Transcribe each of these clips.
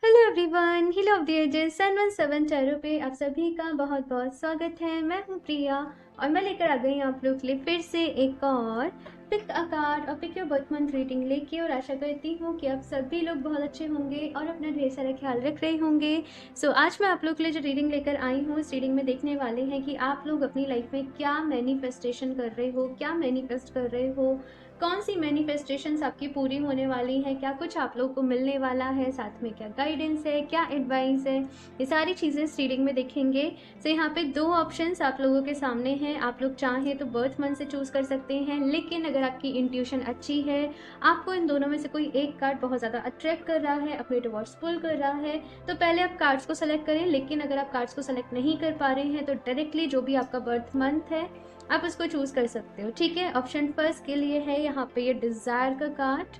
Hello everyone, heal of the ages 717 tarot पे आप सभी का बहुत बहुत स्वागत है। मैं हूँ प्रिया और मैं लेकर आ गई आप लोग के लिए फिर से एक और पिक अ कार्ड और pick your birth month reading लेके, और आशा करती हूँ कि आप सभी लोग बहुत अच्छे होंगे और अपना ढेर सारा ख्याल रख रहे होंगे। आज मैं आप लोग के लिए जो रीडिंग लेकर आई हूँ, इस रीडिंग में देखने वाले हैं कि आप लोग अपनी लाइफ में क्या मैनिफेस्टेशन कर रहे हो, क्या मैनिफेस्ट कर रहे हो, कौन सी मैनिफेस्टेशंस आपकी पूरी होने वाली है, क्या कुछ आप लोग को मिलने वाला है, साथ में क्या गाइडेंस है, क्या एडवाइस है, ये सारी चीज़ें इस रीडिंग में देखेंगे। यहाँ पे दो ऑप्शंस आप लोगों के सामने हैं। आप लोग चाहें तो बर्थ मंथ से चूज़ कर सकते हैं, लेकिन अगर आपकी इंट्यूशन अच्छी है, आपको इन दोनों में से कोई एक कार्ड बहुत ज़्यादा अट्रैक्ट कर रहा है, अपने टुवर्ड्स पुल कर रहा है, तो पहले आप कार्ड्स को सेलेक्ट करें। लेकिन अगर आप कार्ड्स को सेलेक्ट नहीं कर पा रहे हैं तो डायरेक्टली जो भी आपका बर्थ मंथ है आप उसको चूज कर सकते हो। ठीक है, ऑप्शन फर्स्ट के लिए है यहाँ पे ये डिजायर का कार्ड,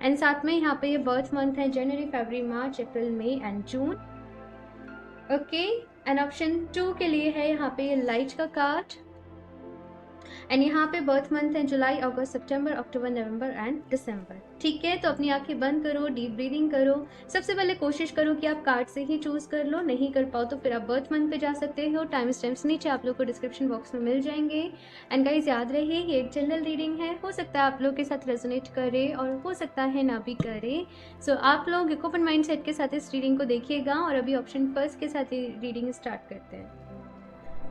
एंड साथ में यहाँ पे ये बर्थ मंथ है जनवरी, फरवरी, मार्च, अप्रैल, मई एंड जून। ओके, एंड ऑप्शन 2 के लिए है यहाँ पे ये लाइट का कार्ड, एंड यहाँ पे बर्थ मंथ है जुलाई, अगस्त, सितंबर, अक्टूबर, नवंबर एंड दिसंबर। ठीक है, तो अपनी आंखें बंद करो, डीप ब्रीदिंग करो। सबसे पहले कोशिश करो कि आप कार्ड से ही चूज कर लो, नहीं कर पाओ तो फिर आप बर्थ मंथ पे जा सकते हो। टाइम स्टैम्प्स नीचे आप लोग को डिस्क्रिप्शन बॉक्स में मिल जाएंगे। एंड गाइज याद रहे, ये एक जनरल रीडिंग है, हो सकता है आप लोग के साथ रेजोनेट करे और हो सकता है ना भी करे। आप लोग एक ओपन माइंड सेट के साथ इस रीडिंग को देखिएगा, और अभी ऑप्शन फर्स्ट के साथ ये रीडिंग स्टार्ट करते हैं।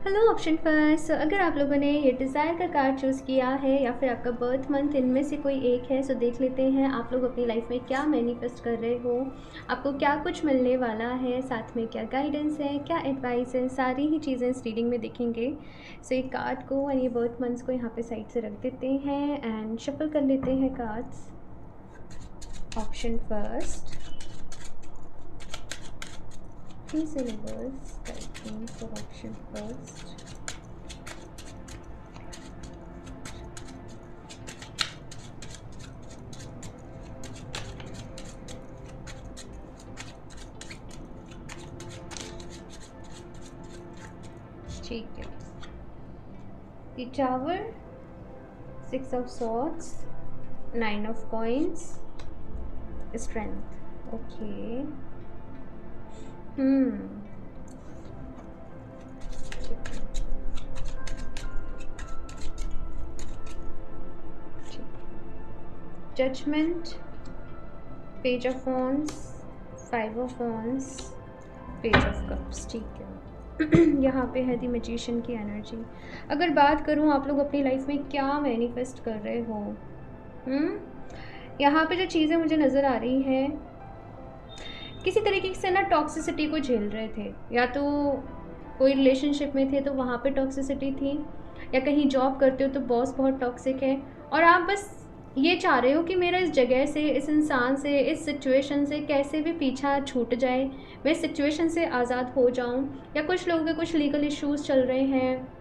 हेलो ऑप्शन फर्स्ट, अगर आप लोगों ने ये डिज़ायर का कार्ड चूज़ किया है या फिर आपका बर्थ मंथ, इनमें से कोई एक है, देख लेते हैं आप लोग अपनी लाइफ में क्या मैनिफेस्ट कर रहे हो, आपको क्या कुछ मिलने वाला है, साथ में क्या गाइडेंस है, क्या एडवाइस है, सारी ही चीज़ें इस रीडिंग में देखेंगे। एक कार्ड को एंड ये बर्थ मंथ्स को यहाँ पे साइड से रख देते हैं एंड शफल कर लेते हैं cards. Option first, please reverse typing for option first. ठीक है, the tower, 6 of swords, 9 of coins, strength. Okay. Judgement, page of wands, 5 of wands, page of cups. ठीक है, यहाँ पे है दी मैजिशियन की एनर्जी। अगर बात करूँ आप लोग अपनी लाइफ में क्या मैनिफेस्ट कर रहे हो, यहाँ पे जो चीज़ें मुझे नज़र आ रही हैं, किसी तरीके से ना टॉक्सिसिटी को झेल रहे थे, या तो कोई रिलेशनशिप में थे तो वहाँ पे टॉक्सिसिटी थी, या कहीं जॉब करते हो तो बॉस बहुत टॉक्सिक है, और आप बस ये चाह रहे हो कि मेरा इस जगह से, इस इंसान से, इस सिचुएशन से कैसे भी पीछा छूट जाए, मैं इस सिचुएशन से आज़ाद हो जाऊं। या कुछ लोगों के कुछ लीगल इश्यूज़ चल रहे हैं,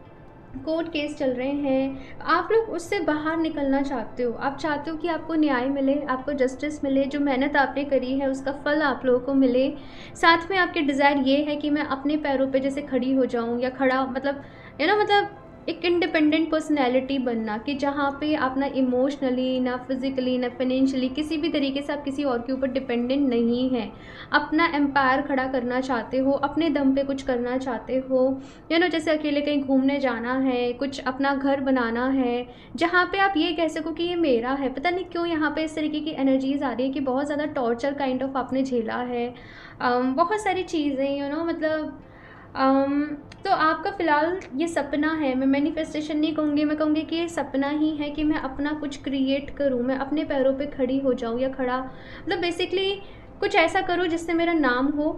कोर्ट केस चल रहे हैं, आप लोग उससे बाहर निकलना चाहते हो। आप चाहते हो कि आपको न्याय मिले, आपको जस्टिस मिले, जो मेहनत आपने करी है उसका फल आप लोगों को मिले। साथ में आपके डिज़ायर ये है कि मैं अपने पैरों पे जैसे खड़ी हो जाऊं, या खड़ा मतलब मतलब एक इंडिपेंडेंट पर्सनैलिटी बनना, कि जहाँ पे आप ना इमोशनली, ना फिज़िकली, ना फाइनेंशियली किसी भी तरीके से आप किसी और के ऊपर डिपेंडेंट नहीं हैं। अपना एम्पायर खड़ा करना चाहते हो, अपने दम पे कुछ करना चाहते हो, जैसे अकेले कहीं घूमने जाना है, कुछ अपना घर बनाना है, जहाँ पे आप ये कह सको कि ये मेरा है। पता नहीं क्यों यहाँ पे इस तरीके की एनर्जीज आ रही है कि बहुत ज़्यादा टॉर्चर काइंड ऑफ आपने झेला है, बहुत सारी चीज़ें मतलब तो आपका फ़िलहाल ये सपना है। मैं मैनिफेस्टेशन नहीं कहूँगी, मैं कहूँगी कि ये सपना ही है कि मैं अपना कुछ क्रिएट करूँ, मैं अपने पैरों पे खड़ी हो जाऊँ, या खड़ा मतलब बेसिकली कुछ ऐसा करूँ जिससे मेरा नाम हो,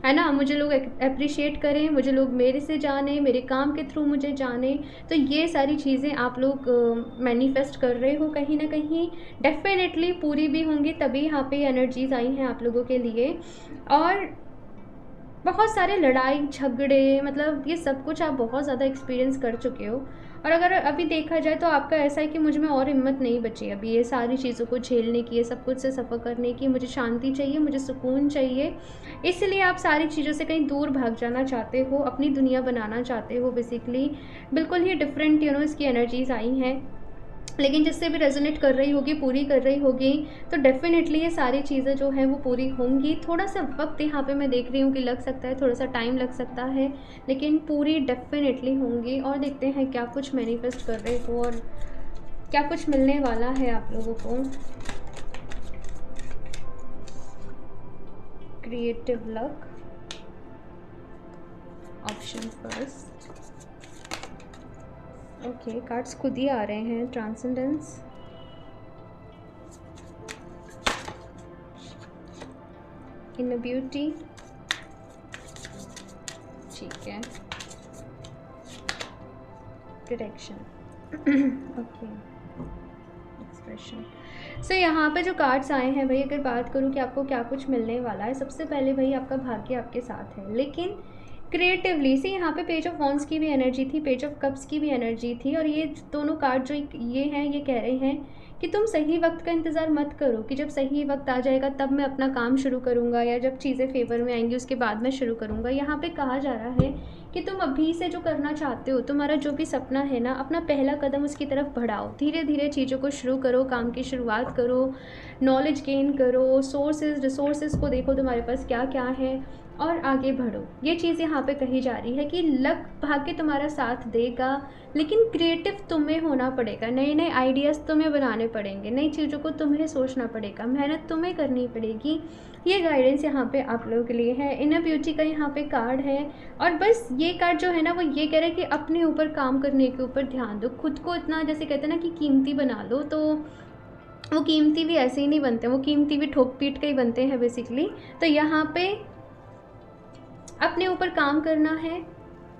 है ना, मुझे लोग अप्रिशिएट करें, मुझे लोग मेरे से जाने, मेरे काम के थ्रू मुझे जाने। तो ये सारी चीज़ें आप लोग मैनिफेस्ट कर रहे हो, कहीं ना कहीं डेफिनेटली पूरी भी होंगी, तभी यहाँ पे एनर्जीज आई हैं आप लोगों के लिए। और बहुत सारे लड़ाई झगड़े, मतलब ये सब कुछ आप बहुत ज़्यादा एक्सपीरियंस कर चुके हो। और अगर अभी देखा जाए तो आपका ऐसा है कि मुझ में और हिम्मत नहीं बची अभी ये सारी चीज़ों को झेलने की, ये सब कुछ से सफ़र करने की। मुझे शांति चाहिए, मुझे सुकून चाहिए, इसलिए आप सारी चीज़ों से कहीं दूर भाग जाना चाहते हो, अपनी दुनिया बनाना चाहते हो बेसिकली। बिल्कुल ही डिफरेंट इसकी एनर्जीज आई हैं। लेकिन जिससे भी रेजोनेट कर रही होगी, पूरी कर रही होगी, तो डेफिनेटली ये सारी चीज़ें जो हैं वो पूरी होंगी। थोड़ा सा वक्त यहाँ पे मैं देख रही हूँ कि लग सकता है, थोड़ा सा टाइम लग सकता है, लेकिन पूरी डेफिनेटली होंगी। और देखते हैं क्या कुछ मैनिफेस्ट कर रहे हो और क्या कुछ मिलने वाला है आप लोगों को। Creative luck, option first. Okay, cards खुद ही आ रहे हैं। ट्रांसेंडेंस, इनर ब्यूटी, ठीक है, प्रोटेक्शन, ओके, एक्सप्रेशन। सो यहाँ पे जो कार्ड्स आए हैं भाई, अगर बात करूँ कि आपको क्या कुछ मिलने वाला है, सबसे पहले भाई आपका भाग्य आपके साथ है, लेकिन क्रिएटिवली से यहाँ पे पेज ऑफ वॉन्ड्स की भी एनर्जी थी, पेज ऑफ कप्स की भी एनर्जी थी, और ये दोनों कार्ड जो ये हैं ये कह रहे हैं कि तुम सही वक्त का इंतज़ार मत करो कि जब सही वक्त आ जाएगा तब मैं अपना काम शुरू करूँगा, या जब चीज़ें फेवर में आएंगी उसके बाद मैं शुरू करूँगा। यहाँ पे कहा जा रहा है कि तुम अभी से जो करना चाहते हो, तुम्हारा जो भी सपना है ना, अपना पहला कदम उसकी तरफ बढ़ाओ, धीरे धीरे चीज़ों को शुरू करो, काम की शुरुआत करो, नॉलेज गेन करो, रिसोर्सेज को देखो तुम्हारे पास क्या क्या है और आगे बढ़ो। ये चीज़ यहाँ पे कही जा रही है कि लक भाग्य तुम्हारा साथ देगा, लेकिन क्रिएटिव तुम्हें होना पड़ेगा, नए नए आइडियाज़ तुम्हें बनाने पड़ेंगे, नई चीज़ों को तुम्हें सोचना पड़ेगा, मेहनत तुम्हें करनी पड़ेगी। ये गाइडेंस यहाँ पे आप लोगों के लिए है। इनर ब्यूटी का यहाँ पे कार्ड है, और बस ये कार्ड जो है ना वो ये कह रहा है कि अपने ऊपर काम करने के ऊपर ध्यान दो, खुद को इतना जैसे कहते हैं ना कि कीमती बना लो, तो वो कीमती भी ऐसे ही नहीं बनते, वो कीमती भी ठोक पीट के ही बनते हैं बेसिकली। तो यहाँ पे अपने ऊपर काम करना है,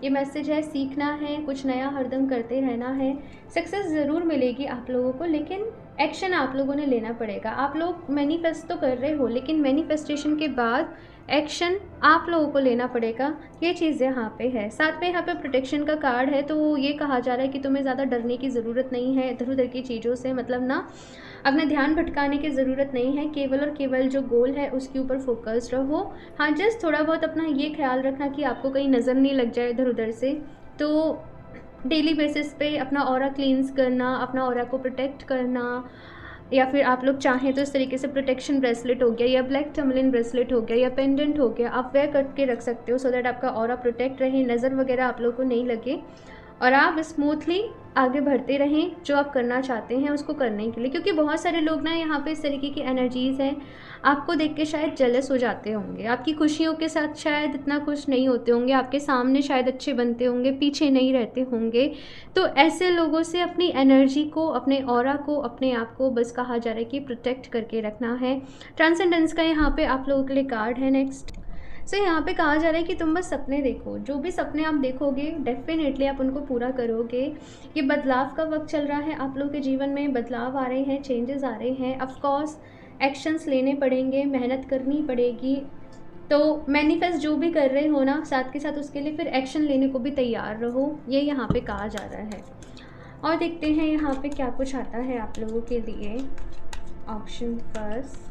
ये मैसेज है, सीखना है, कुछ नया हरदम करते रहना है। सक्सेस ज़रूर मिलेगी आप लोगों को, लेकिन एक्शन आप लोगों ने लेना पड़ेगा। आप लोग मैनिफेस्ट तो कर रहे हो, लेकिन मैनिफेस्टेशन के बाद एक्शन आप लोगों को लेना पड़ेगा, ये चीज़ यहाँ पे है। साथ में यहाँ पे प्रोटेक्शन का कार्ड है, तो ये कहा जा रहा है कि तुम्हें ज़्यादा डरने की ज़रूरत नहीं है इधर उधर की चीज़ों से, मतलब ना अपना ध्यान भटकाने की ज़रूरत नहीं है, केवल और केवल जो गोल है उसके ऊपर फोकस रहो। हाँ, जस्ट थोड़ा बहुत अपना ये ख्याल रखना कि आपको कहीं नज़र नहीं लग जाए इधर उधर से। तो डेली बेसिस पे अपना ऑरा क्लींस करना, अपना ऑरा को प्रोटेक्ट करना, या फिर आप लोग चाहें तो इस तरीके से प्रोटेक्शन ब्रेसलेट हो गया, या ब्लैक टर्मलिन ब्रेसलेट हो गया, या पेंडेंट हो गया, आप वेयर करके रख सकते हो, सो दैट आपका ऑरा प्रोटेक्ट रहे, नज़र वगैरह आप लोग को नहीं लगे, और आप स्मूथली आगे बढ़ते रहें जो आप करना चाहते हैं उसको करने के लिए। क्योंकि बहुत सारे लोग ना यहाँ पे इस तरीके की एनर्जीज़ हैं, आपको देख के शायद जेलस हो जाते होंगे, आपकी खुशियों के साथ शायद इतना खुश नहीं होते होंगे, आपके सामने शायद अच्छे बनते होंगे, पीछे नहीं रहते होंगे। तो ऐसे लोगों से अपनी एनर्जी को, अपने ऑरा को, अपने आप को बस कहा जा रहा है कि प्रोटेक्ट करके रखना है। ट्रांसेंडेंस का यहाँ पे आप लोगों के लिए कार्ड है नेक्स्ट। सो यहाँ पे कहा जा रहा है कि तुम बस सपने देखो, जो भी सपने आप देखोगे डेफिनेटली आप उनको पूरा करोगे। ये बदलाव का वक्त चल रहा है, आप लोगों के जीवन में बदलाव आ रहे हैं, चेंजेस आ रहे हैं। ऑफकोर्स एक्शंस लेने पड़ेंगे, मेहनत करनी पड़ेगी। तो मैनिफेस्ट जो भी कर रहे हो ना, साथ के साथ उसके लिए फिर एक्शन लेने को भी तैयार रहो, ये यहाँ पे कहा जा रहा है। और देखते हैं यहाँ पे क्या कुछ आता है आप लोगों के लिए। ऑप्शन फर्स्ट,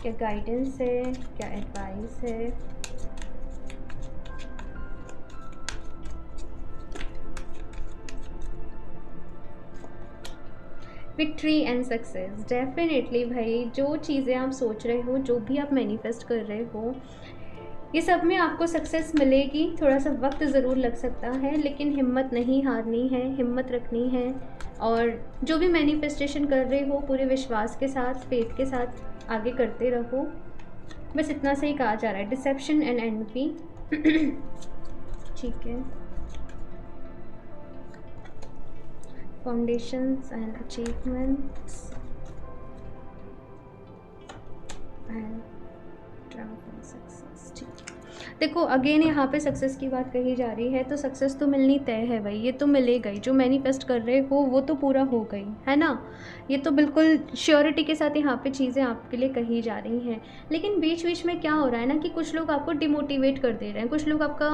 क्या गाइडेंस है, क्या एडवाइस है। विक्ट्री एंड सक्सेस, डेफिनेटली भाई जो चीज़ें आप सोच रहे हो, जो भी आप मैनिफेस्ट कर रहे हो, ये सब में आपको सक्सेस मिलेगी। थोड़ा सा वक्त ज़रूर लग सकता है, लेकिन हिम्मत नहीं हारनी है, हिम्मत रखनी है, और जो भी मैनिफेस्टेशन कर रहे हो पूरे विश्वास के साथ, फेथ के साथ आगे करते रहो। बस इतना सही कहा जा रहा है। डिसेप्शन एंड एनवी, ठीक है। Foundations and achievements and transform success, ठीक है। देखो अगेन यहाँ पे सक्सेस की बात कही जा रही है, तो सक्सेस तो मिलनी तय है भाई, ये तो मिलेगा ही। जो मैनिफेस्ट कर रहे हो वो तो पूरा हो गई है ना, ये तो बिल्कुल श्योरिटी के साथ यहाँ पे चीज़ें आपके लिए कही जा रही हैं। लेकिन बीच बीच में क्या हो रहा है ना कि कुछ लोग आपको डिमोटिवेट कर दे रहे हैं, कुछ लोग आपका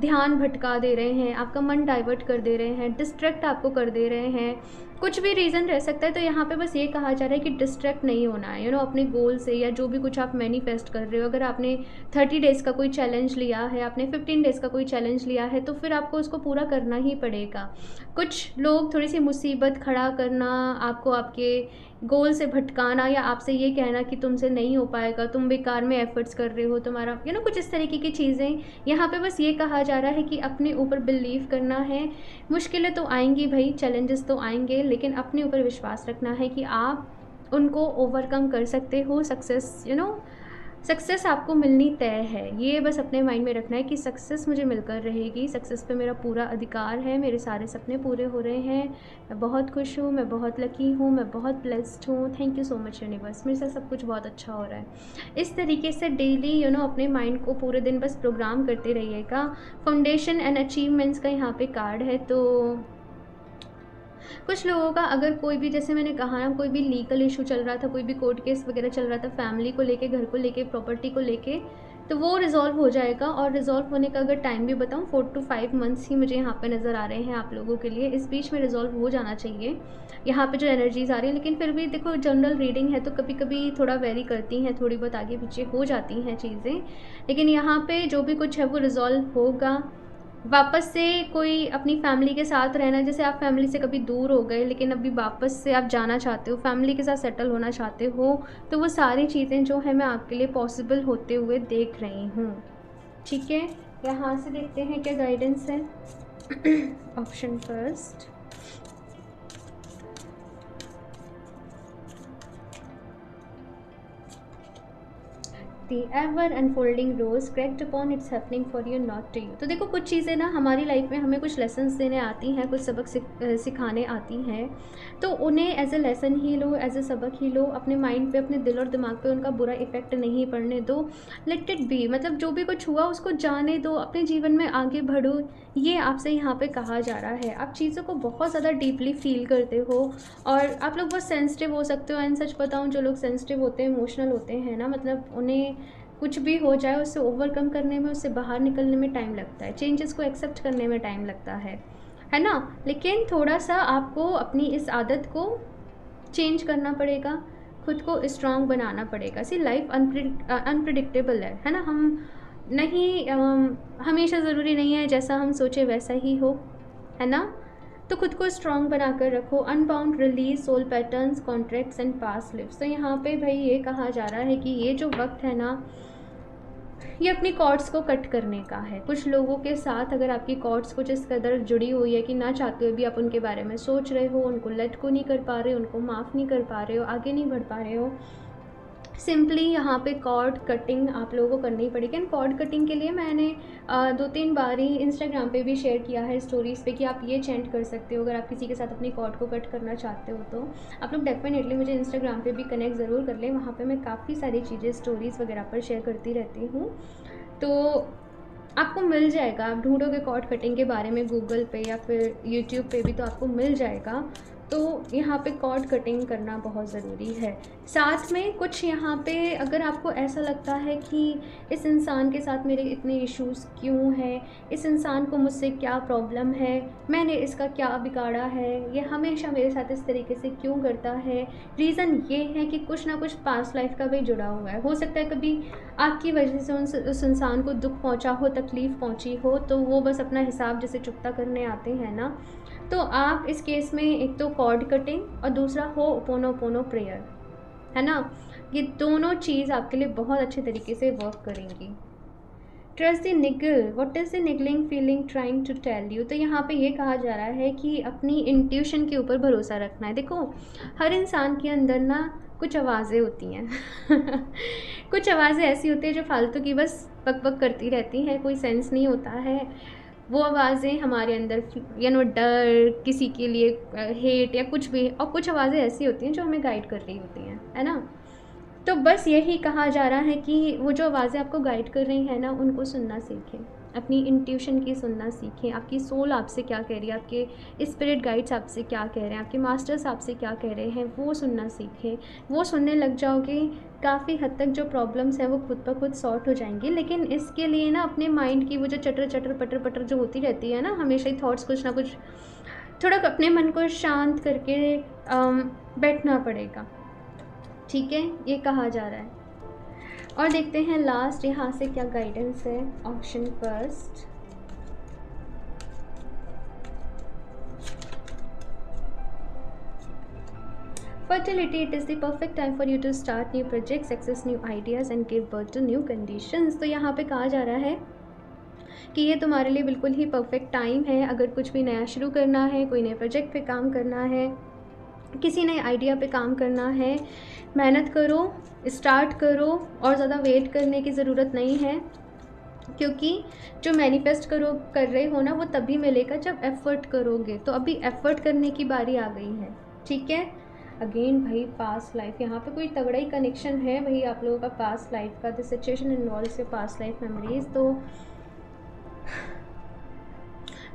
ध्यान भटका दे रहे हैं, आपका मन डाइवर्ट कर दे रहे हैं, डिस्ट्रैक्ट आपको कर दे रहे हैं, कुछ भी रीज़न रह सकता है। तो यहाँ पे बस ये कहा जा रहा है कि डिस्ट्रैक्ट नहीं होना है, अपने गोल से, या जो भी कुछ आप मैनिफेस्ट कर रहे हो। अगर आपने 30 डेज़ का कोई चैलेंज लिया है, आपने 15 डेज़ का कोई चैलेंज लिया है, तो फिर आपको उसको पूरा करना ही पड़ेगा। कुछ लोग थोड़ी सी मुसीबत खड़ा करना, आपको आपके गोल से भटकाना, या आपसे ये कहना कि तुमसे नहीं हो पाएगा, तुम बेकार में एफर्ट्स कर रहे हो, तुम्हारा कुछ इस तरीके की चीज़ें। यहाँ पे बस ये कहा जा रहा है कि अपने ऊपर बिलीव करना है। मुश्किलें तो आएंगी भाई, चैलेंजेस तो आएंगे, लेकिन अपने ऊपर विश्वास रखना है कि आप उनको ओवरकम कर सकते हो। सक्सेस आपको मिलनी तय है। ये बस अपने माइंड में रखना है कि सक्सेस मुझे मिलकर रहेगी, सक्सेस पे मेरा पूरा अधिकार है, मेरे सारे सपने पूरे हो रहे हैं, मैं बहुत खुश हूँ, मैं बहुत लकी हूँ, मैं बहुत ब्लेस्ड हूँ, thank you so much universe, मेरे साथ सब कुछ बहुत अच्छा हो रहा है। इस तरीके से डेली अपने माइंड को पूरे दिन बस प्रोग्राम करते रहिएगा। फाउंडेशन एंड अचीवमेंट्स का यहाँ पे कार्ड है। तो कुछ लोगों का अगर कोई भी, जैसे मैंने कहा ना, कोई भी लीगल इशू चल रहा था, कोई भी कोर्ट केस वगैरह चल रहा था, फैमिली को लेके, घर को लेके, प्रॉपर्टी को लेके, तो वो रिजॉल्व हो जाएगा। और रिजॉल्व होने का अगर टाइम भी बताऊँ, 4 to 5 मंथ्स ही मुझे यहाँ पे नज़र आ रहे हैं आप लोगों के लिए। इस बीच में रिजॉल्व हो जाना चाहिए यहाँ पे जो एनर्जीज़ आ रही हैं। लेकिन फिर भी देखो, जनरल रीडिंग है तो कभी कभी थोड़ा वेरी करती हैं, थोड़ी बहुत आगे पीछे हो जाती हैं चीज़ें, लेकिन यहाँ पे जो भी कुछ है वो रिजॉल्व होगा। वापस से कोई अपनी फैमिली के साथ रहना, जैसे आप फैमिली से कभी दूर हो गए लेकिन अभी वापस से आप जाना चाहते हो, फैमिली के साथ सेटल होना चाहते हो, तो वो सारी चीज़ें जो है मैं आपके लिए पॉसिबल होते हुए देख रही हूँ। ठीक है, यहाँ से देखते हैं क्या गाइडेंस है। Option first, The ever unfolding rose cracked upon its happening for you not to you। तो देखो, कुछ चीज़ें ना हमारी लाइफ में हमें कुछ लेसन्स देने आती हैं, कुछ सबक सिखाने आती हैं, तो उन्हें एज ए लेसन ही लो, एज ए सबक ही लो। अपने माइंड पे, अपने दिल और दिमाग पे उनका बुरा इफेक्ट नहीं पड़ने दो। लेट इट बी, मतलब जो भी कुछ हुआ उसको जाने दो, अपने जीवन में आगे बढ़ो। ये आपसे यहाँ पे कहा जा रहा है। आप चीज़ों को बहुत ज़्यादा डीपली फील करते हो और आप लोग बहुत सेंसिटिव हो सकते हो। एंड सच बताऊँ, जो लोग सेंसिटिव होते हैं, इमोशनल होते हैं ना, मतलब उन्हें कुछ भी हो जाए उससे ओवरकम करने में, उससे बाहर निकलने में टाइम लगता है, चेंजेस को एक्सेप्ट करने में टाइम लगता है ना। लेकिन थोड़ा सा आपको अपनी इस आदत को चेंज करना पड़ेगा, खुद को स्ट्रांग बनाना पड़ेगा। सी लाइफ अनप्रिडिक्टेबल है ना। हम नहीं, हमेशा ज़रूरी नहीं है जैसा हम सोचे वैसा ही हो, है ना। तो खुद को स्ट्रांग बनाकर रखो। Unbound, release soul patterns, contracts and past lives. तो यहाँ पे भाई ये कहा जा रहा है कि ये जो वक्त है ना, ये अपनी कॉर्ड्स को कट करने का है। कुछ लोगों के साथ अगर आपकी कॉर्ड्स कुछ इस कदर जुड़ी हुई है कि ना चाहते हुए भी आप उनके बारे में सोच रहे हो, उनको लेट को नहीं कर पा रहे हो, उनको माफ़ नहीं कर पा रहे हो, आगे नहीं बढ़ पा रहे हो, सिंपली यहाँ पे कॉर्ड कटिंग आप लोगों को करनी पड़ेगी। एंड कॉर्ड कटिंग के लिए मैंने 2-3 बार ही इंस्टाग्राम पे भी शेयर किया है स्टोरीज़ पे कि आप ये चैंट कर सकते हो अगर आप किसी के साथ अपनी कॉर्ड को कट करना चाहते हो। तो आप लोग डेफिनेटली मुझे इंस्टाग्राम पे भी कनेक्ट ज़रूर कर लें, वहाँ पे मैं काफ़ी सारी चीज़ें स्टोरीज़ वगैरह पर शेयर करती रहती हूँ। तो आपको मिल जाएगा, आप ढूंढोगे कॉर्ड कटिंग के बारे में गूगल पे या फिर यूट्यूब पे भी, तो आपको मिल जाएगा। तो यहाँ पे कॉर्ड कटिंग करना बहुत ज़रूरी है। साथ में कुछ यहाँ पे अगर आपको ऐसा लगता है कि इस इंसान के साथ मेरे इतने इश्यूज़ क्यों हैं, इस इंसान को मुझसे क्या प्रॉब्लम है, मैंने इसका क्या बिगाड़ा है, ये हमेशा मेरे साथ इस तरीके से क्यों करता है, रीज़न ये है कि कुछ ना कुछ पास्ट लाइफ का भी जुड़ा हुआ है। हो सकता है कभी आपकी वजह से उस इंसान को दुख पहुँचा हो, तकलीफ़ पहुँची हो, तो वो बस अपना हिसाब जैसे चुकता करने आते हैं ना। तो आप इस केस में एक तो कॉर्ड कटिंग और दूसरा हो'ओपोनोपोनो प्रेयर, है ना। ये दोनों चीज़ आपके लिए बहुत अच्छे तरीके से वर्क करेंगी। Trust the niggle, what is the niggling feeling trying to tell you. तो यहाँ पे ये कहा जा रहा है कि अपनी इंट्यूशन के ऊपर भरोसा रखना है। देखो, हर इंसान के अंदर ना कुछ आवाज़ें होती हैं कुछ आवाज़ें ऐसी होती हैं जो फालतू की बस बक बक करती रहती हैं, कोई सेंस नहीं होता है। वो आवाज़ें हमारे अंदर डर, किसी के लिए हेट या कुछ भी, और कुछ आवाज़ें ऐसी होती हैं जो हमें गाइड कर रही होती हैं, है ना। तो बस यही कहा जा रहा है कि वो जो आवाज़ें आपको गाइड कर रही हैं ना, उनको सुनना सीखें, अपनी इंट्यूशन की सुनना सीखें। आपकी सोल आपसे क्या कह रही है, आपके स्पिरिट गाइड्स आपसे क्या कह रहे हैं, आपके मास्टर्स आपसे क्या कह रहे हैं, वो सुनना सीखें। वो सुनने लग जाओगे, काफ़ी हद तक जो प्रॉब्लम्स हैं वो खुद ब खुद सॉर्ट हो जाएंगी। लेकिन इसके लिए ना अपने माइंड की वो जो चटर चटर पटर पटर जो होती रहती है ना, हमेशा ही थॉट्स कुछ ना कुछ थोड़ा अपने मन को शांत करके बैठना पड़ेगा, ठीक है, ये कहा जा रहा है। और देखते हैं लास्ट यहाँ से क्या गाइडेंस है। Option first, fertility, it is the perfect time for you to start new projects, access new ideas and give birth to new conditions। तो यहाँ पे कहा जा रहा है कि ये तुम्हारे लिए बिल्कुल ही परफेक्ट टाइम है। अगर कुछ भी नया शुरू करना है, कोई नए प्रोजेक्ट पे काम करना है, किसी नए आइडिया पे काम करना है, मेहनत करो, स्टार्ट करो, और ज़्यादा वेट करने की ज़रूरत नहीं है, क्योंकि जो मैनिफेस्ट कर रहे हो ना, वो तभी मिलेगा जब एफ़र्ट करोगे। तो अभी एफ़र्ट करने की बारी आ गई है, ठीक है। अगेन भाई पास्ट लाइफ, यहाँ पे कोई तगड़ा ही कनेक्शन है भाई आप लोगों का पास्ट लाइफ का। The situation involves your past life memories. तो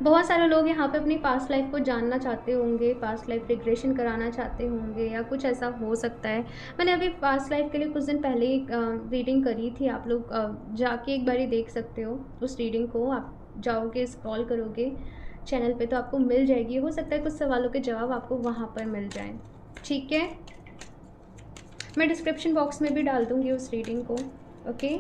बहुत सारे लोग यहाँ पे अपनी पास्ट लाइफ को जानना चाहते होंगे, पास्ट लाइफ रिग्रेशन कराना चाहते होंगे, या कुछ ऐसा हो सकता है। मैंने अभी पास्ट लाइफ के लिए कुछ दिन पहले ही रीडिंग करी थी, आप लोग जाके एक बारी देख सकते हो उस रीडिंग को। आप जाओगे, स्क्रॉल करोगे चैनल पे तो आपको मिल जाएगी। हो सकता है कुछ सवालों के जवाब आपको वहाँ पर मिल जाए, ठीक है। मैं डिस्क्रिप्शन बॉक्स में भी डाल दूँगी उस रीडिंग को, ओके।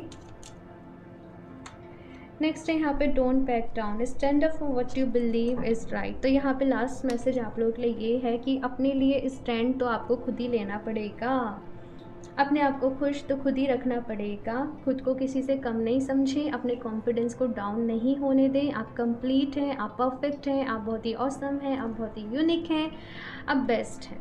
नेक्स्ट है यहाँ पे don't back down, stand up for what you believe is right. तो यहाँ पे लास्ट मैसेज आप लोगों के लिए ये है कि अपने लिए स्टैंड तो आपको खुद ही लेना पड़ेगा। अपने आप को खुश तो खुद ही रखना पड़ेगा। खुद को किसी से कम नहीं समझें, अपने कॉन्फिडेंस को डाउन नहीं होने दें। आप कंप्लीट हैं, आप परफेक्ट हैं, आप बहुत ही ऑसम हैं, आप बहुत ही यूनिक हैं, आप बेस्ट हैं,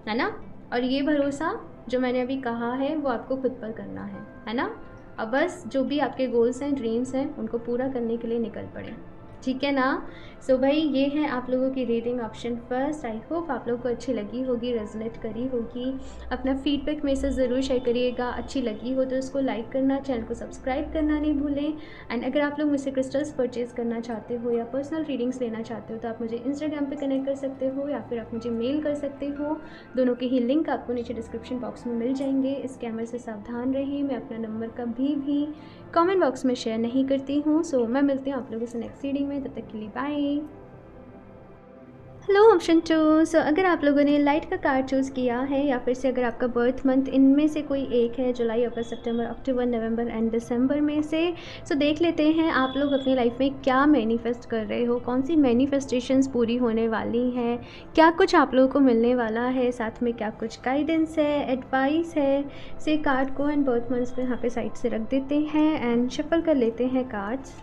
है ना। और ये भरोसा जो मैंने अभी कहा है वो आपको खुद पर करना है ना। अब बस जो भी आपके गोल्स हैं, ड्रीम्स हैं, उनको पूरा करने के लिए निकल पड़े, ठीक है ना। सो भाई ये है आप लोगों की reading option first. I hope आप लोगों को अच्छी लगी होगी, रेजोनेट करी होगी। अपना फीडबैक मेरे से ज़रूर शेयर करिएगा। अच्छी लगी हो तो उसको लाइक करना, चैनल को सब्सक्राइब करना नहीं भूलें। एंड अगर आप लोग मुझसे क्रिस्टल्स परचेज़ करना चाहते हो या पर्सनल रीडिंग्स लेना चाहते हो तो आप मुझे इंस्टाग्राम पर कनेक्ट कर सकते हो, या फिर आप मुझे मेल कर सकते हो। दोनों के ही लिंक आपको नीचे डिस्क्रिप्शन बॉक्स में मिल जाएंगे। स्कैमर से सावधान रहिए। मैं अपना नंबर कभी भी कमेंट बॉक्स में शेयर नहीं करती हूँ। सो मैं मिलती हूँ आप लोगों से नेक्स्ट रीडिंग में, तब तक के लिए बाय। Hello option 2। सो अगर आप लोगों ने लाइट का कार्ड चूज़ किया है, या फिर से अगर आपका बर्थ मंथ इनमें से कोई एक है, जुलाई, अगस्त, सितंबर, अक्टूबर, नवंबर एंड दिसंबर में से, सो देख लेते हैं आप लोग अपनी लाइफ में क्या मैनिफेस्ट कर रहे हो, कौन सी मैनिफेस्टेशंस पूरी होने वाली हैं, क्या कुछ आप लोगों को मिलने वाला है, साथ में क्या कुछ गाइडेंस है, एडवाइस है। से कार्ड को एंड बर्थ मंथ्स को यहाँ पे साइड से रख देते हैं एंड शफल कर लेते हैं cards.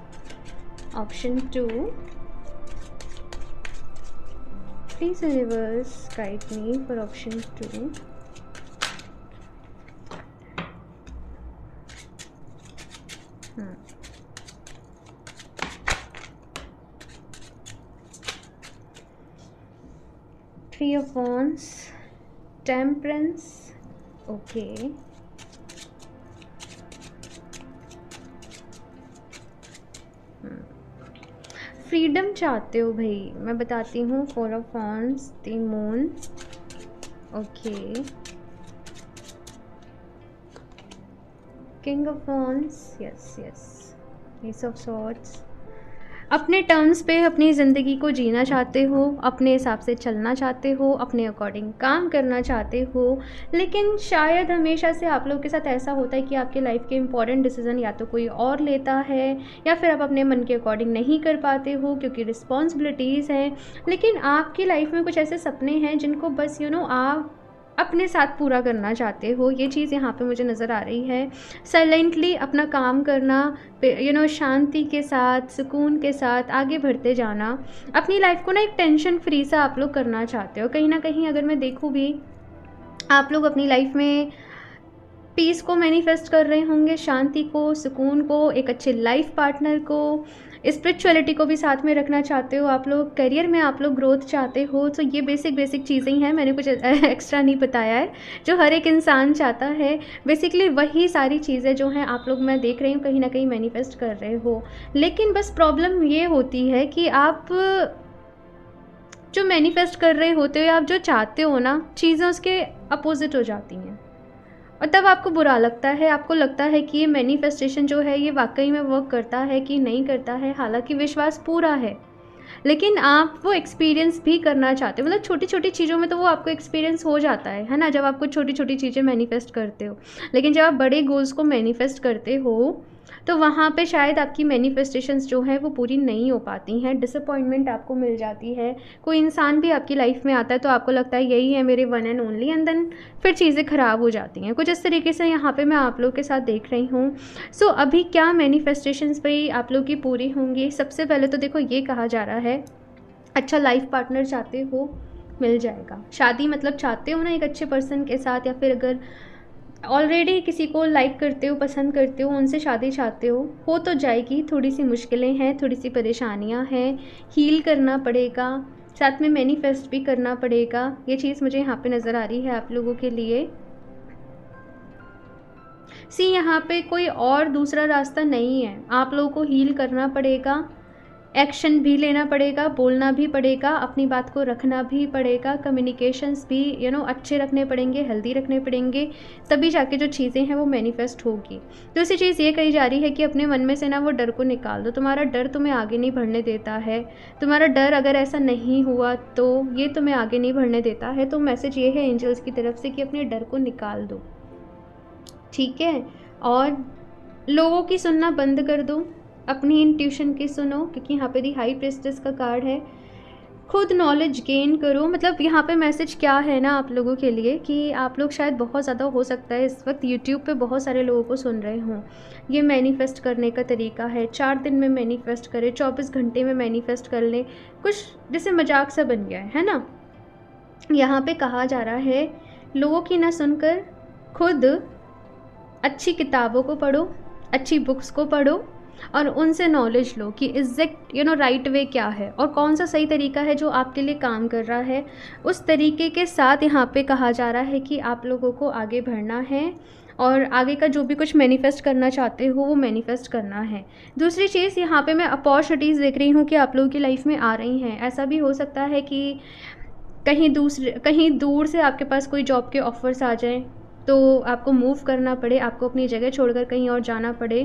Option 2, please universe guide me for option 2. Three of Wands, Temperance, okay. Freedom चाहते हो भाई, मैं बताती हूँ। 4 of Wands, the Moon, okay. King of Wands, yes yes. Ace of Swords, अपने टर्म्स पे अपनी ज़िंदगी को जीना चाहते हो, अपने हिसाब से चलना चाहते हो, अपने अकॉर्डिंग काम करना चाहते हो। लेकिन शायद हमेशा से आप लोगों के साथ ऐसा होता है कि आपके लाइफ के इंपॉर्टेंट डिसीज़न या तो कोई और लेता है, या फिर आप अपने मन के अकॉर्डिंग नहीं कर पाते हो क्योंकि रिस्पॉन्सिबिलिटीज़ हैं। लेकिन आपकी लाइफ में कुछ ऐसे सपने हैं जिनको बस आप अपने साथ पूरा करना चाहते हो। ये चीज़ यहाँ पे मुझे नज़र आ रही है। साइलेंटली अपना काम करना, शांति के साथ, सुकून के साथ आगे बढ़ते जाना। अपनी लाइफ को ना एक टेंशन फ्री सा आप लोग करना चाहते हो। कहीं ना कहीं अगर मैं देखूँ भी, आप लोग अपनी लाइफ में पीस को मैनिफेस्ट कर रहे होंगे, शांति को, सुकून को, एक अच्छे लाइफ पार्टनर को, स्पिरिचुअलिटी को भी साथ में रखना चाहते हो। आप लोग करियर में आप लोग ग्रोथ चाहते हो। तो ये बेसिक चीज़ें हैं, मैंने कुछ एक्स्ट्रा नहीं बताया है, जो हर एक इंसान चाहता है। बेसिकली वही सारी चीज़ें जो हैं आप लोग, मैं देख रही हूँ, कहीं ना कहीं मैनिफेस्ट कर रहे हो। लेकिन बस प्रॉब्लम ये होती है कि आप जो मैनिफेस्ट कर रहे होते हो, आप जो चाहते हो ना, चीज़ें उसके अपोजिट हो जाती हैं, और तब आपको बुरा लगता है। आपको लगता है कि ये मैनिफेस्टेशन जो है ये वाकई में वर्क करता है कि नहीं करता है। हालांकि विश्वास पूरा है, लेकिन आप वो एक्सपीरियंस भी करना चाहते हो। मतलब छोटी छोटी चीज़ों में तो वो आपको एक्सपीरियंस हो जाता है ना, जब आप कुछ छोटी छोटी चीज़ें मैनिफेस्ट करते हो। लेकिन जब आप बड़े गोल्स को मैनिफेस्ट करते हो तो वहाँ पे शायद आपकी मैनिफेस्टेशंस जो हैं वो पूरी नहीं हो पाती हैं, डिसअपॉइंटमेंट आपको मिल जाती है। कोई इंसान भी आपकी लाइफ में आता है तो आपको लगता है यही है मेरे one and only, and then फिर चीज़ें ख़राब हो जाती हैं। कुछ इस तरीके से यहाँ पे मैं आप लोग के साथ देख रही हूँ। सो अभी क्या मैनिफेस्टेशंस भाई आप लोग की पूरी होंगी? सबसे पहले तो देखो ये कहा जा रहा है, अच्छा लाइफ पार्टनर चाहते हो, मिल जाएगा। शादी मतलब चाहते हो ना एक अच्छे पर्सन के साथ, या फिर अगर ऑलरेडी किसी को लाइक करते हो, पसंद करते हो, उनसे शादी चाहते हो तो जाएगी। थोड़ी सी मुश्किलें हैं, थोड़ी सी परेशानियां हैं, हील करना पड़ेगा, साथ में मैनिफेस्ट भी करना पड़ेगा। ये चीज़ मुझे यहाँ पे नज़र आ रही है आप लोगों के लिए। यहाँ पे कोई और दूसरा रास्ता नहीं है, आप लोगों को हील करना पड़ेगा, एक्शन भी लेना पड़ेगा, बोलना भी पड़ेगा, अपनी बात को रखना भी पड़ेगा, कम्युनिकेशंस भी अच्छे रखने पड़ेंगे, हेल्दी रखने पड़ेंगे, तभी जाके जो चीज़ें हैं वो मैनिफेस्ट होगी। दूसरी चीज़ ये कही जा रही है कि अपने मन में से ना वो डर को निकाल दो। तुम्हारा डर तुम्हें आगे नहीं बढ़ने देता है। तुम्हारा डर अगर ऐसा नहीं हुआ तो ये तुम्हें आगे नहीं बढ़ने देता है। तो मैसेज ये है एंजल्स की तरफ से कि अपने डर को निकाल दो, ठीक है। और लोगों की सुनना बंद कर दो, अपनी इंट्यूशन की सुनो, क्योंकि यहाँ पे दी हाई प्रेस्टेस का कार्ड है। खुद नॉलेज गेन करो। मतलब यहाँ पे मैसेज क्या है ना आप लोगों के लिए कि आप लोग शायद बहुत ज़्यादा हो सकता है इस वक्त यूट्यूब पे बहुत सारे लोगों को सुन रहे हों। ये मैनिफेस्ट करने का तरीका है, 4 दिन में मैनिफेस्ट करें, 24 घंटे में मैनिफेस्ट कर लें, कुछ जैसे मजाक सा बन गया है ना। यहाँ पे कहा जा रहा है लोगों की ना सुनकर खुद अच्छी किताबों को पढ़ो, अच्छी बुक्स को पढ़ो और उनसे नॉलेज लो कि एग्जैक्ट राइट वे क्या है और कौन सा सही तरीका है जो आपके लिए काम कर रहा है। उस तरीके के साथ यहाँ पे कहा जा रहा है कि आप लोगों को आगे बढ़ना है और आगे का जो भी कुछ मैनिफेस्ट करना चाहते हो वो मैनिफेस्ट करना है। दूसरी चीज़ यहाँ पे मैं अपॉर्चुनिटीज़ देख रही हूँ कि आप लोगों की लाइफ में आ रही हैं। ऐसा भी हो सकता है कि कहीं दूर से आपके पास कोई जॉब के ऑफ़र्स आ जाएं तो आपको मूव करना पड़े, आपको अपनी जगह छोड़कर कहीं और जाना पड़े।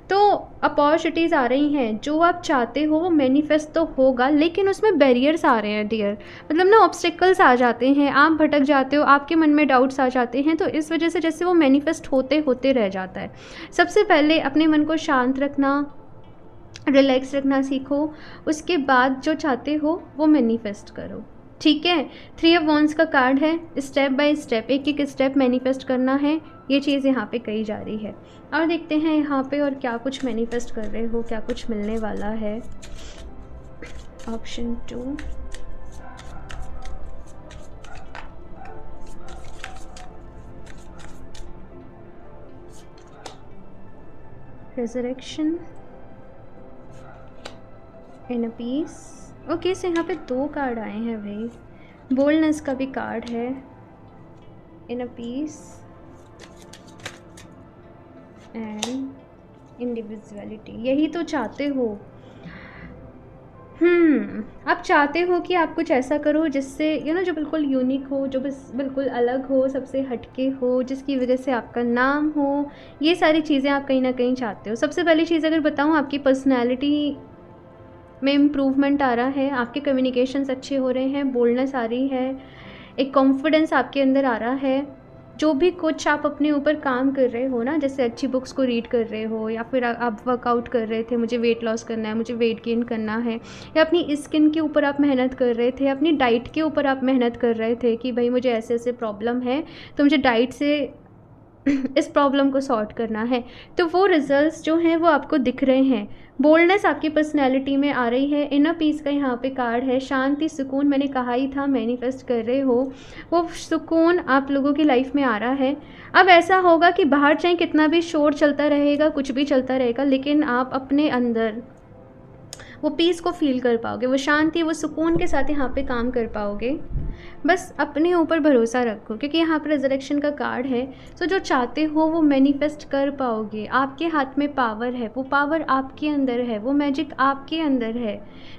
तो अपॉर्चुनिटीज़ आ रही हैं, जो आप चाहते हो वो मैनिफेस्ट तो होगा, लेकिन उसमें बैरियर्स आ रहे हैं डियर। मतलब ना ऑब्स्टिकल्स आ जाते हैं, आप भटक जाते हो, आपके मन में डाउट्स आ जाते हैं, तो इस वजह से जैसे वो मैनिफेस्ट होते होते रह जाता है। सबसे पहले अपने मन को शांत रखना, रिलैक्स रखना सीखो, उसके बाद जो चाहते हो वो मैनिफेस्ट करो, ठीक है। 3 ऑफ वॉन्ड्स का कार्ड है, स्टेप बाय स्टेप एक एक स्टेप मैनिफेस्ट करना है, ये चीज़ यहाँ पे कही जा रही है। और देखते हैं यहाँ पे और क्या कुछ मैनिफेस्ट कर रहे हो, क्या कुछ मिलने वाला है। Option 2, resurrection, inner peace. Okay, so यहाँ पे 2 कार्ड आए हैं भाई। बोल्डनेस का भी कार्ड है, इनर पीस एंड इंडिविजुअलिटी। यही तो चाहते हो। आप चाहते हो कि आप कुछ ऐसा करो जिससे जो बिल्कुल यूनिक हो, जो बस बिल्कुल अलग हो, सबसे हटके हो, जिसकी वजह से आपका नाम हो। ये सारी चीज़ें आप कहीं ना कहीं चाहते हो। सबसे पहली चीज़ अगर बताऊँ, आपकी पर्सनैलिटी में इम्प्रूवमेंट आ रहा है, आपके कम्युनिकेशंस अच्छे हो रहे हैं, बोल्डनेस आ रही है, एक कॉन्फिडेंस आपके अंदर आ रहा है। जो भी कुछ आप अपने ऊपर काम कर रहे हो ना, जैसे अच्छी बुक्स को रीड कर रहे हो, या फिर आप वर्कआउट कर रहे थे, मुझे वेट लॉस करना है, मुझे वेट गेन करना है, या अपनी स्किन के ऊपर आप मेहनत कर रहे थे, अपनी डाइट के ऊपर आप मेहनत कर रहे थे कि भाई मुझे ऐसे ऐसे प्रॉब्लम है तो मुझे डाइट से इस प्रॉब्लम को सॉर्ट करना है, तो वो रिजल्ट्स जो हैं वो आपको दिख रहे हैं। बोल्डनेस आपकी पर्सनैलिटी में आ रही है। इनर पीस का यहाँ पे कार्ड है, शांति, सुकून। मैंने कहा ही था मैनिफेस्ट कर रहे हो, वो सुकून आप लोगों की लाइफ में आ रहा है। अब ऐसा होगा कि बाहर चाहे कितना भी शोर चलता रहेगा, कुछ भी चलता रहेगा, लेकिन आप अपने अंदर वो पीस को फील कर पाओगे, वो शांति, वो सुकून के साथ यहाँ पे काम कर पाओगे। बस अपने ऊपर भरोसा रखो, क्योंकि यहाँ पर रिजरेक्शन का कार्ड है। तो जो चाहते हो वो मैनिफेस्ट कर पाओगे। आपके हाथ में पावर है, वो पावर आपके अंदर है, वो मैजिक आपके अंदर है।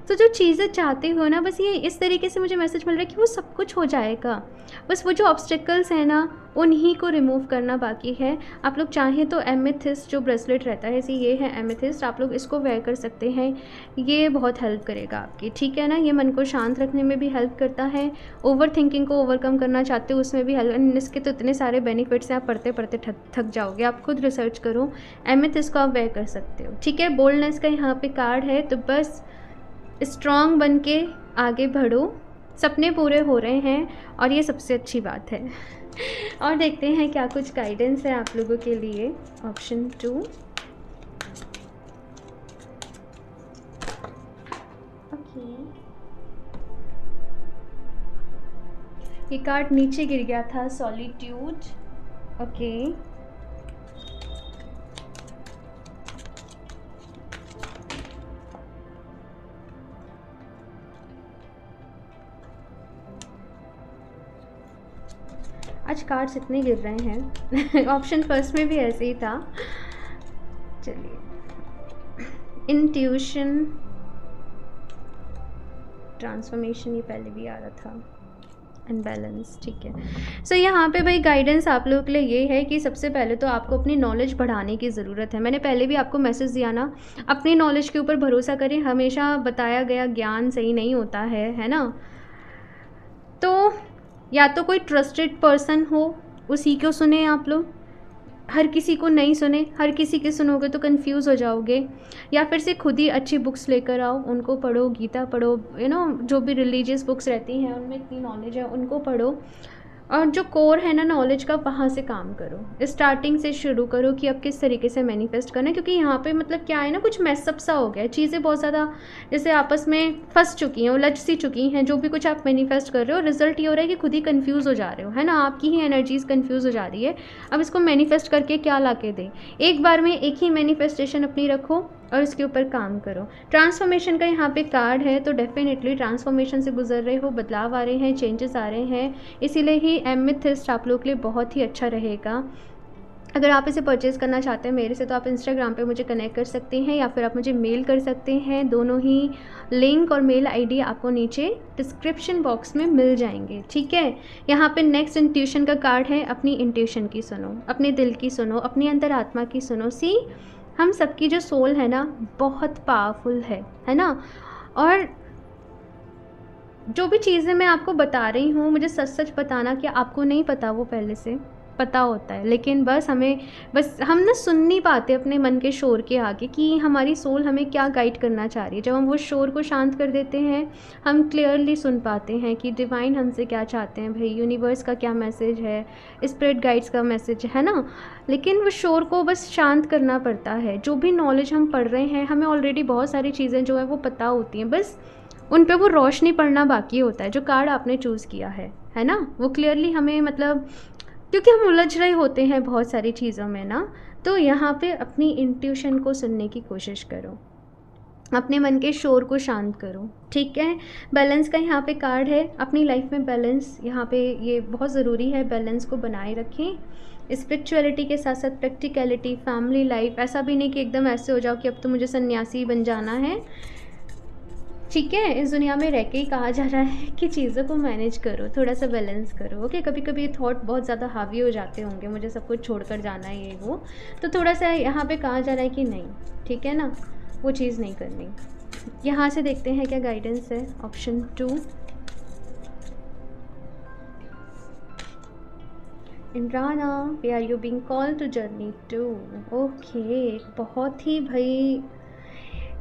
तो जो चीज़ें चाहते हो ना, बस ये इस तरीके से मुझे मैसेज मिल रहा है कि वो सब कुछ हो जाएगा। बस वो जो ऑब्स्टिकल्स हैं ना, उन्हीं को रिमूव करना बाकी है। आप लोग चाहें तो एमेथिस्ट जो ब्रेसलेट रहता है, जैसे ये है एमेथिस्ट, आप लोग इसको वेयर कर सकते हैं, ये बहुत हेल्प करेगा आपकी, ठीक है ना। ये मन को शांत रखने में भी हेल्प करता है, ओवर थिंकिंग को ओवरकम करना चाहते हो उसमें भी हेल्प। इसके तो इतने सारे बेनिफिट्स हैं, आप पढ़ते पढ़ते थक जाओगे, आप खुद रिसर्च करो। एमेथिस्ट को आप वेयर कर सकते हो, ठीक है। बोल्डनेस का यहाँ पे कार्ड है, तो बस स्ट्रॉन्ग बन के आगे बढ़ो, सपने पूरे हो रहे हैं और ये सबसे अच्छी बात है। और देखते हैं क्या कुछ गाइडेंस है आप लोगों के लिए। ऑप्शन 2, ओके, ये कार्ड नीचे गिर गया था, सॉलिट्यूड, ओके। आज कार्ड्स इतने गिर रहे हैं। ऑप्शन फर्स्ट में भी ऐसे ही था। चलिए, इंट्यूशन, ट्रांसफॉर्मेशन, ये पहले भी आ रहा था, एंड बैलेंस, ठीक है। सो यहाँ पे भाई गाइडेंस आप लोगों के लिए ये है कि सबसे पहले तो आपको अपनी नॉलेज बढ़ाने की ज़रूरत है। मैंने पहले भी आपको मैसेज दिया ना, अपनी नॉलेज के ऊपर भरोसा करें, हमेशा बताया गया ज्ञान सही नहीं होता है ना। तो या तो कोई ट्रस्टेड पर्सन हो, उसी को सुने आप लोग, हर किसी को नहीं सुने, हर किसी के सुनोगे तो कंफ्यूज हो जाओगे। या फिर से खुद ही अच्छी बुक्स लेकर आओ, उनको पढ़ो, गीता पढ़ो, जो भी रिलीजियस बुक्स रहती हैं उनमें इतनी नॉलेज है उनको पढ़ो, और जो कोर है ना नॉलेज का, वहाँ से काम करो, स्टार्टिंग से शुरू करो कि अब किस तरीके से मैनिफेस्ट करना है। क्योंकि यहाँ पे मतलब क्या है ना, कुछ मैसअप सा हो गया है, चीज़ें बहुत ज़्यादा जैसे आपस में फंस चुकी हैं, उलझ सी चुकी हैं। जो भी कुछ आप मैनिफेस्ट कर रहे हो, रिजल्ट ये हो रहा है कि खुद ही कंफ्यूज हो जा रहे हो, है ना, आपकी ही एनर्जीज कंफ्यूज हो जा रही है। अब इसको मैनिफेस्ट करके क्या ला के दे, एक बार में एक ही मैनिफेस्टेशन अपनी रखो और इसके ऊपर काम करो। ट्रांसफॉर्मेशन का यहाँ पे कार्ड है, तो डेफिनेटली ट्रांसफॉर्मेशन से गुजर रहे हो, बदलाव आ रहे हैं, चेंजेस आ रहे हैं, इसीलिए ही एमेथिस्ट आप लोग के लिए बहुत ही अच्छा रहेगा। अगर आप इसे परचेज़ करना चाहते हैं मेरे से, तो आप इंस्टाग्राम पे मुझे कनेक्ट कर सकते हैं या फिर आप मुझे मेल कर सकते हैं। दोनों ही लिंक और मेल आईडी आपको नीचे डिस्क्रिप्शन बॉक्स में मिल जाएंगे, ठीक है। यहाँ पे नेक्स्ट इंट्यूशन का कार्ड है, अपनी इंट्यूशन की सुनो, अपने दिल की सुनो, अपनी अंतरात्मा की सुनो। सी, हम सबकी जो सोल है ना बहुत पावरफुल है ना। और जो भी चीज़ें मैं आपको बता रही हूँ, मुझे सच सच बताना कि आपको नहीं पता, वो पहले से पता होता है, लेकिन बस हम ना सुन नहीं पाते अपने मन के शोर के आगे कि हमारी सोल हमें क्या गाइड करना चाह रही है। जब हम वो शोर को शांत कर देते हैं, हम क्लियरली सुन पाते हैं कि डिवाइन हमसे क्या चाहते हैं, भाई यूनिवर्स का क्या मैसेज है, स्पिरिट गाइड्स का मैसेज है ना। लेकिन वो शोर को बस शांत करना पड़ता है। जो भी नॉलेज हम पढ़ रहे हैं, हमें ऑलरेडी बहुत सारी चीज़ें जो है वो पता होती हैं, बस उन पे वो रोशनी पड़ना बाकी होता है। जो कार्ड आपने चूज़ किया है ना, वो क्लियरली हमें मतलब, क्योंकि हम उलझ रहे होते हैं बहुत सारी चीज़ों में ना, तो यहाँ पे अपनी इंट्यूशन को सुनने की कोशिश करो, अपने मन के शोर को शांत करो, ठीक है। बैलेंस का यहाँ पे कार्ड है, अपनी लाइफ में बैलेंस यहाँ पे ये बहुत ज़रूरी है, बैलेंस को बनाए रखें। स्पिरिचुअलिटी के साथ साथ प्रैक्टिकलिटी, फैमिली लाइफ, ऐसा भी नहीं कि एकदम ऐसे हो जाओ कि अब तो मुझे सन्यासी बन जाना है, ठीक है। इस दुनिया में रह के ही कहा जा रहा है कि चीज़ों को मैनेज करो, थोड़ा सा बैलेंस करो, ओके। कभी कभी थॉट बहुत ज़्यादा हावी हो जाते होंगे, मुझे सब कुछ छोड़कर जाना है ये वो, तो थोड़ा सा यहाँ पे कहा जा रहा है कि नहीं, ठीक है ना, वो चीज़ नहीं करनी। यहाँ से देखते हैं क्या गाइडेंस है। ऑप्शन 2, इंद्राना, where are you being called to journey to, okay. बहुत ही भाई,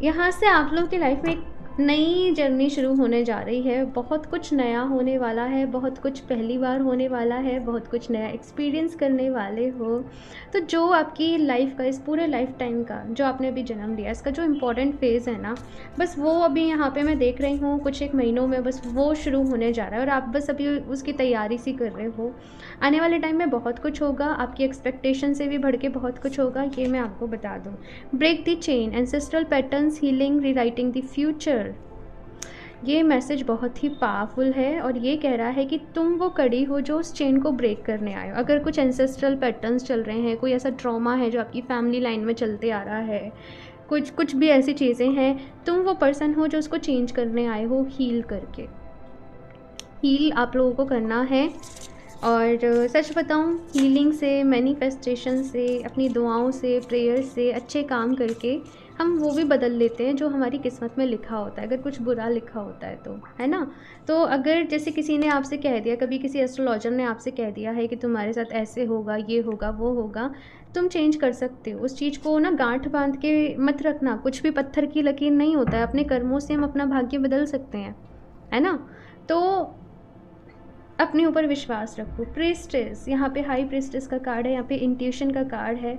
यहाँ से आप लोग की लाइफ में नई जर्नी शुरू होने जा रही है, बहुत कुछ नया होने वाला है, बहुत कुछ पहली बार होने वाला है, बहुत कुछ नया एक्सपीरियंस करने वाले हो। तो जो आपकी लाइफ का, इस पूरे लाइफ टाइम का जो आपने अभी जन्म लिया, इसका जो इम्पोर्टेंट फेज़ है ना, बस वो अभी यहाँ पे मैं देख रही हूँ कुछ एक महीनों में बस वो शुरू होने जा रहा है, और आप बस अभी उसकी तैयारी सी कर रहे हो। आने वाले टाइम में बहुत कुछ होगा, आपकी एक्सपेक्टेशन से भी बढ़ के बहुत कुछ होगा, ये मैं आपको बता दूँ। Break the chain, ancestral patterns, healing, rewriting the future, ये मैसेज बहुत ही पावरफुल है और ये कह रहा है कि तुम वो कड़ी हो जो उस चेन को ब्रेक करने आए हो। अगर कुछ एंसेस्ट्रल पैटर्न्स चल रहे हैं, कोई ऐसा ट्रॉमा है जो आपकी फैमिली लाइन में चलते आ रहा है, कुछ भी ऐसी चीज़ें हैं, तुम वो पर्सन हो जो उसको चेंज करने आए हो, हील करके। हील आप लोगों को करना है और सच बताऊं, हीलिंग से, मैनिफेस्टेशन से, अपनी दुआओं से, प्रेयर से, अच्छे काम करके हम वो भी बदल लेते हैं जो हमारी किस्मत में लिखा होता है, अगर कुछ बुरा लिखा होता है तो, है ना। तो अगर जैसे किसी ने आपसे कह दिया, कभी किसी एस्ट्रोलॉजर ने आपसे कह दिया है कि तुम्हारे साथ ऐसे होगा, ये होगा, वो होगा, तुम चेंज कर सकते हो उस चीज़ को ना। गांठ बांध के मत रखना, कुछ भी पत्थर की लकीर नहीं होता है, अपने कर्मों से हम अपना भाग्य बदल सकते हैं, है ना। तो अपने ऊपर विश्वास रखो। प्रीस्टेस, यहाँ पे हाई प्रीस्टेस का कार्ड है, यहाँ पे इंट्यूशन का कार्ड है।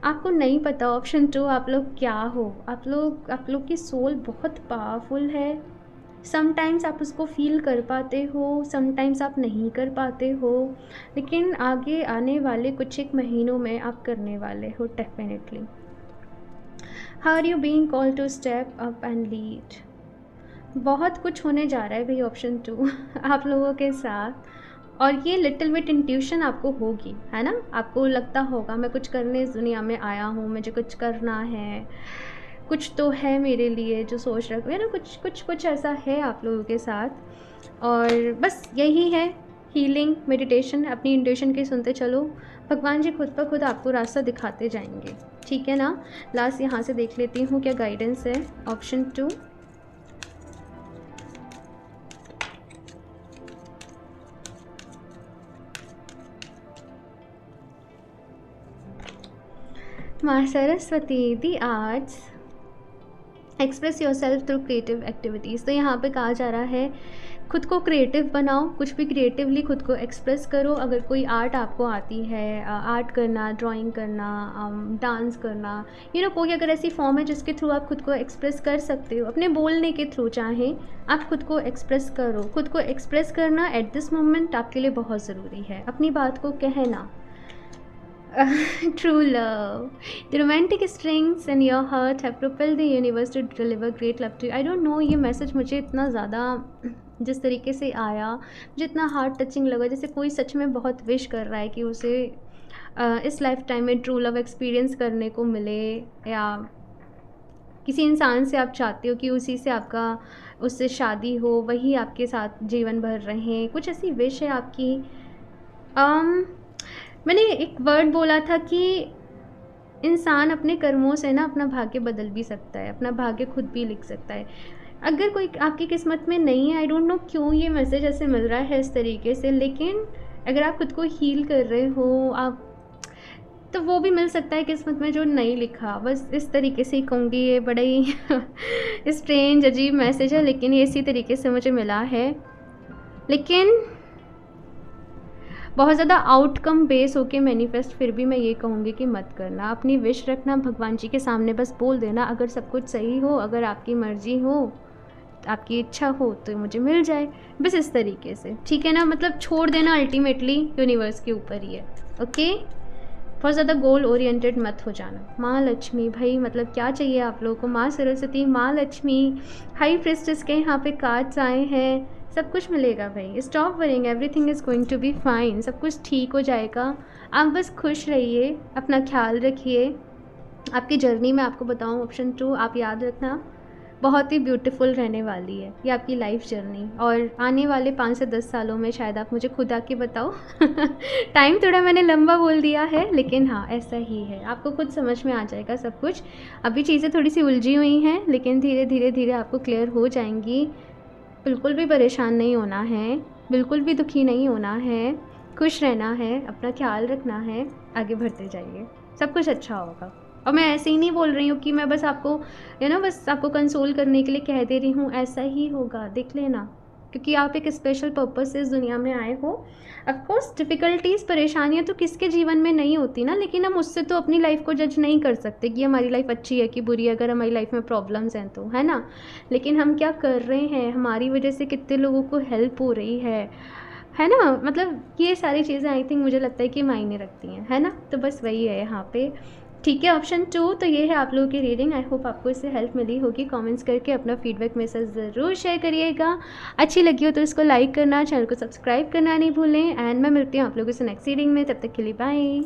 आपको नहीं पता ऑप्शन 2 आप लोग क्या हो। आप लोग की सोल बहुत पावरफुल है। समटाइम्स आप उसको फील कर पाते हो, समटाइम्स आप नहीं कर पाते हो, लेकिन आगे आने वाले कुछ एक महीनों में आप करने वाले हो definitely. How are you being called to step up and lead. बहुत कुछ होने जा रहा है भाई ऑप्शन 2 आप लोगों के साथ। और ये लिटिल बिट इंट्यूशन आपको होगी, है ना। आपको लगता होगा मैं कुछ करने इस दुनिया में आया हूँ, मुझे कुछ करना है, कुछ तो है मेरे लिए जो सोच रखो, है ना। कुछ ऐसा है आप लोगों के साथ। और बस यही है हीलिंग, मेडिटेशन, अपनी इंट्यूशन की सुनते चलो। भगवान जी खुद ब खुद आपको रास्ता दिखाते जाएंगे, ठीक है ना। लास्ट यहाँ से देख लेती हूँ क्या गाइडेंस है ऑप्शन 2। माँ सरस्वती, दी arts, express your self through creative activities. तो यहाँ पे कहा जा रहा है खुद को क्रिएटिव बनाओ, कुछ भी क्रिएटिवली खुद को एक्सप्रेस करो। अगर कोई आर्ट आपको आती है, आर्ट करना, ड्राइंग करना, डांस करना, कोई अगर ऐसी फॉर्म है जिसके थ्रू आप खुद को एक्सप्रेस कर सकते हो, अपने बोलने के थ्रू चाहे आप खुद को एक्सप्रेस करो। खुद को एक्सप्रेस करना एट दिस मोमेंट आपके लिए बहुत ज़रूरी है, अपनी बात को कहना। True love. The romantic strings in your heart have propelled the universe to deliver great love to you. I don't know, ये मैसेज मुझे इतना ज़्यादा जिस तरीके से आया, मुझे इतना हार्ट टचिंग लगा, जैसे कोई सच में बहुत विश कर रहा है कि उसे इस लाइफ टाइम में ट्रू लव एक्सपीरियंस करने को मिले, या किसी इंसान से आप चाहते हो कि उसी से आपका उससे शादी हो, वही आपके साथ जीवन भर रहें, कुछ ऐसी विश है आपकी। मैंने एक वर्ड बोला था कि इंसान अपने कर्मों से ना अपना भाग्य बदल भी सकता है, अपना भाग्य खुद भी लिख सकता है। अगर कोई आपकी किस्मत में नहीं है, आई डोंट नो क्यों ये मैसेज ऐसे मिल रहा है इस तरीके से, लेकिन अगर आप खुद को हील कर रहे हो आप, तो वो भी मिल सकता है किस्मत में जो नहीं लिखा। बस इस तरीके से ही कहूँगी, ये बड़ा ही स्ट्रेंज अजीब मैसेज है, लेकिन ये इसी तरीके से मुझे मिला है। लेकिन बहुत ज़्यादा आउटकम बेस होके मैनिफेस्ट फिर भी मैं ये कहूँगी कि मत करना। अपनी विश रखना, भगवान जी के सामने बस बोल देना, अगर सब कुछ सही हो, अगर आपकी मर्ज़ी हो, आपकी इच्छा हो तो मुझे मिल जाए, बस इस तरीके से, ठीक है ना। मतलब छोड़ देना अल्टीमेटली यूनिवर्स के ऊपर ही है, ओके। बहुत ज़्यादा गोल ओरिएंटेड मत हो जाना। माँ लक्ष्मी, भाई मतलब क्या चाहिए आप लोगों को। माँ सरस्वती, माँ लक्ष्मी, हाई प्रीस्टेस के यहाँ पे कार्ड्स आए हैं, सब कुछ मिलेगा भाई। Stop worrying, everything is going to be fine, सब कुछ ठीक हो जाएगा। आप बस खुश रहिए, अपना ख्याल रखिए। आपकी जर्नी में आपको बताऊँ ऑप्शन 2 आप याद रखना, बहुत ही ब्यूटीफुल रहने वाली है ये आपकी लाइफ जर्नी। और आने वाले 5 से 10 सालों में शायद आप मुझे खुद आके बताओ टाइम थोड़ा मैंने लंबा बोल दिया है, लेकिन हाँ ऐसा ही है, आपको खुद समझ में आ जाएगा सब कुछ। अभी चीज़ें थोड़ी सी उलझी हुई हैं, लेकिन धीरे धीरे आपको क्लियर हो जाएंगी। बिल्कुल भी परेशान नहीं होना है, बिल्कुल भी दुखी नहीं होना है, खुश रहना है, अपना ख्याल रखना है, आगे बढ़ते जाइए, सब कुछ अच्छा होगा। और मैं ऐसे ही नहीं बोल रही हूँ कि मैं बस आपको बस आपको कंसोल करने के लिए कह दे रही हूँ, ऐसा ही होगा, देख लेना, क्योंकि आप एक स्पेशल पर्पस से इस दुनिया में आए हो। ऑफकोर्स डिफ़िकल्टीज़, परेशानियाँ तो किसके जीवन में नहीं होती ना, लेकिन हम उससे तो अपनी लाइफ को जज नहीं कर सकते कि हमारी लाइफ अच्छी है कि बुरी है। अगर हमारी लाइफ में प्रॉब्लम्स हैं तो, है ना। लेकिन हम क्या कर रहे हैं, हमारी वजह से कितने लोगों को हेल्प हो रही है ना। मतलब ये सारी चीज़ें आई थिंक मुझे लगता है कि मायने रखती हैं, है ना। तो बस वही है यहाँ पे, ठीक है। ऑप्शन 2 तो ये है आप लोगों की रीडिंग। आई होप आपको इससे हेल्प मिली होगी। कमेंट्स करके अपना फीडबैक मेरे साथ ज़रूर शेयर करिएगा। अच्छी लगी हो तो इसको लाइक करना, चैनल को सब्सक्राइब करना नहीं भूलें। एंड मैं मिलती हूँ आप लोगों से नेक्स्ट रीडिंग में, तब तक के लिए बाय।